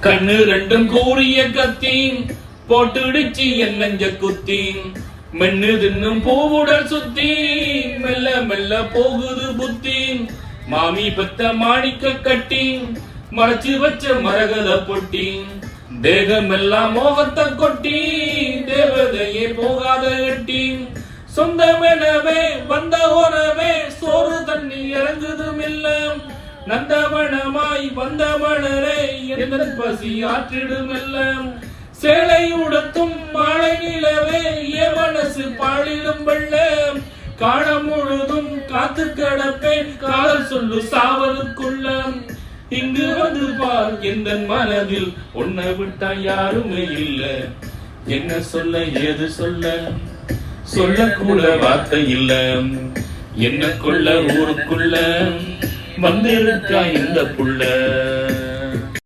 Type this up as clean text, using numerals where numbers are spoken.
கண்ணு ரெண்டும் கூறிய கத்தி போட்டுடிச்சு என் நெஞ்ச குத்தி மென்னு தின்னும் பூவுடல் சுத்தி மெல்ல மெல்ல போகுது புத்தி மாமி பெத்த மாணிக்க கட்டி மறைச்சு வச்ச மரகத பொட்டி தேகம் எல்லாம் மோகத்தை கொட்டி தேவதையே போகாத கட்டி சொந்தமெனவே வந்த உறவே சோறு தண்ணி இறங்குதும் இல்ல நந்தவனமாய் வந்த மலரே எந்த பசி ஆற்றிடும் எல்லாம் சேலை உடுத்தும் மாலை நிலவே என் மனசு பாழிடும் வெள்ளம் காலம் முழுதும் காத்து கிடப்பேன் காதல் சொல்லு சாவதுக்குள்ள இங்கு வந்து பார் எந்த மனதில் உன்னை விட்டா யாருமே இல்ல என்ன சொல்ல ஏது சொல்ல சொல்லக்கூட வார்த்தை இல்ல என்ன கொள்ள ஊருக்குள்ள வந்திருக்கா இந்த புள்ள